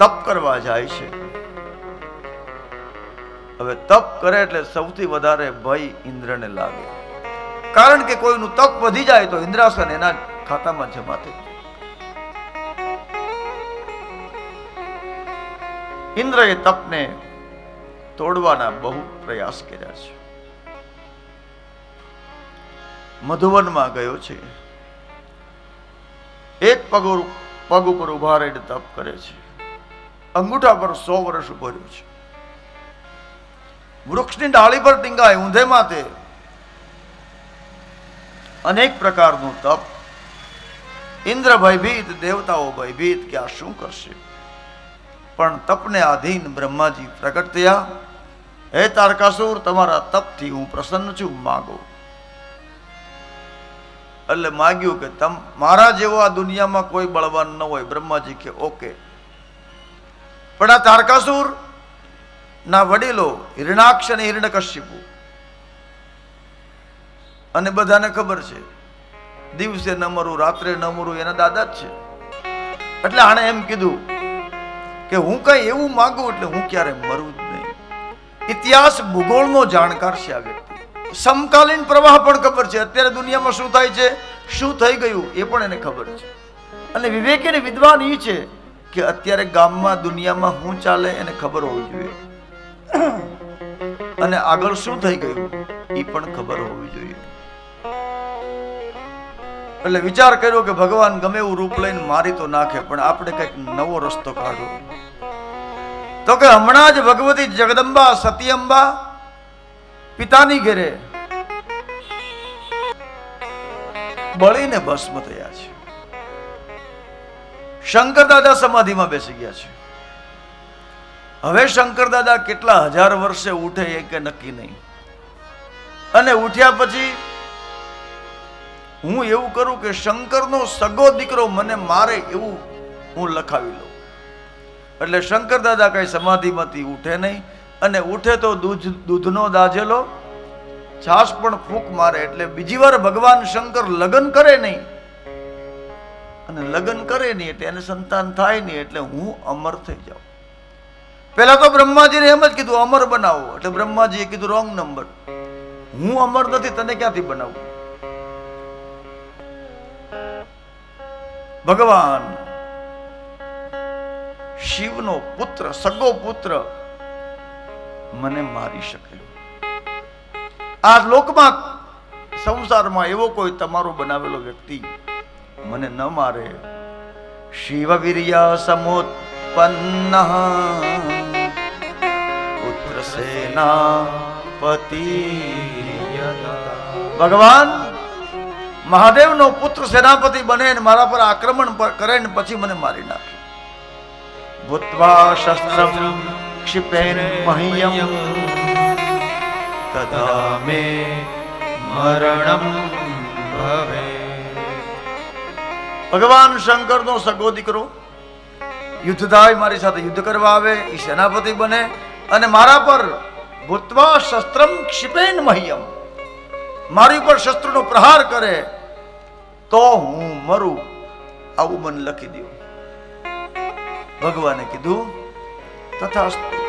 તપ કરવા જાય છે. હવે તપ કરે એટલે સૌથી વધારે ભય ઇન્દ્રને લાગે, કારણ કે કોઈનું તપ વધી જાય તો ઇન્દ્રાસન એના ખાતામાં જમા થઈ જાય. ઇન્દ્રએ તપને તોડવાના બહુ પ્રયાસ કર્યા છે. મધુવનમાં ગયો છે, એક પગ ઉપર ઉભા રહીને તપ કરે છે. અંગૂઠા પર 100 વર્ષ ઉભર્યું છે. વૃક્ષની ડાળી પર ટીંગાય ઊંધે માથે અનેક પ્રકારનું તપ. ઇન્દ્ર ભયભીત, દેવતાઓ ભયભીત કે આ શું કરશે, પણ તપને આધીન બ્રહ્માજી પ્રગટ થયા. હે તારકાસુર, તમારા તપથી હું પ્રસન્ન છું, માગો. એટલે માગ્યું કે તમ મારા જેવો આ દુનિયામાં કોઈ બળવાન ન હોય. બ્રહ્માજી કે ઓકે. પણ આ તારકાસુર ના વડીલો હિરણાક્ષ અને હિરણ્યકશ્યપુ, અને બધાને ખબર છે દિવસે ન મરું રાત્રે ન મરું એના દાદા જ છે. એટલે આણે એમ કીધું કે હું કઈ એવું માંગુ એટલે હું ક્યારે મરું જ નહીં. ઇતિહાસ ભૂગોળનો જાણકાર છે આ વ્યક્તિ. સમકાલીન પ્રવાહ પણ ખબર છે, અત્યારે દુનિયામાં શું થાય છે, શું થઈ ગયું એ પણ એને ખબર છે. અને વિવેકી અને વિદ્વાન એ છે કે અત્યારે ગામમાં દુનિયામાં શું ચાલે એને ખબર હોવી જોઈએ, અને આગળ શું થઈ ગયું એ પણ ખબર હોવી જોઈએ. એટલે વિચાર કર્યો કે ભગવાન ગમે એવું રૂપ લઈને મારી તો નાખે, પણ આપણે કઈક નવો રસ્તો કાઢો. તો કે હમણાં જ ભગવતી જગદંબા સતીઅંબા પિતાની ઘેરે બળીને ભસ્મ થયા છે. શંકર દાદા સમાધિમાં બેસી ગયા છે. હવે શંકર દાદા કેટલા હજાર વર્ષે ઉઠે એ કે નક્કી નહીં. અને ઉઠ્યા પછી હું એવું કરું કે શંકરનો સગો દીકરો મને મારે એવું હું લખાવી લઉં. એટલે શંકર દાદા કઈ સમાધિમાંથી ઉઠે નહીં, અને ઉઠે તો દૂધનો દાજેલો છાસ પણ ફૂંક મારે. એટલે બીજી વાર ભગવાન શંકર લગ્ન કરે નહીં, અને લગ્ન કરે નહીં એટલે એને સંતાન થાય નહીં, એટલે હું અમર થઈ જાઉં. પેલા તો બ્રહ્માજીને એમ જ કીધું અમર બનાવો, એટલે બ્રહ્માજીએ કીધું રોંગ નંબર, હું અમર નથી, તને ક્યાંથી બનાવું. ભગવાન શિવનો પુત્ર, સગો પુત્ર મને મારી શકે. આ લોકમાં સંસારમાં એવો કોઈ તમારો બનાવેલો વ્યક્તિ મને ન મારે. શિવ વીર્ય સમુત્પન્ન પુત્ર સેનાપતિ. ભગવાન મહાદેવનો પુત્ર સેનાપતિ બને ને મારા પર આક્રમણ કરે ને પછી મને મારી નાખે. ભૂત્વા શસ્ત્રમ ક્ષિપેન મહ્યમ તદા મે મરણમ ભવે. ભગવાન શંકરનો સગો દીકરો યુદ્ધ થાય, મારી સાથે યુદ્ધ કરવા આવે, એ સેનાપતિ બને અને મારા પર ભૂત્વા શસ્ત્રમ ક્ષિપેન મહ્યમ, મારી ઉપર શસ્ત્રનો પ્રહાર કરે તો હું મરું, આવું મને લખી દો. ભગવાને કીધું તથાસ્તુ.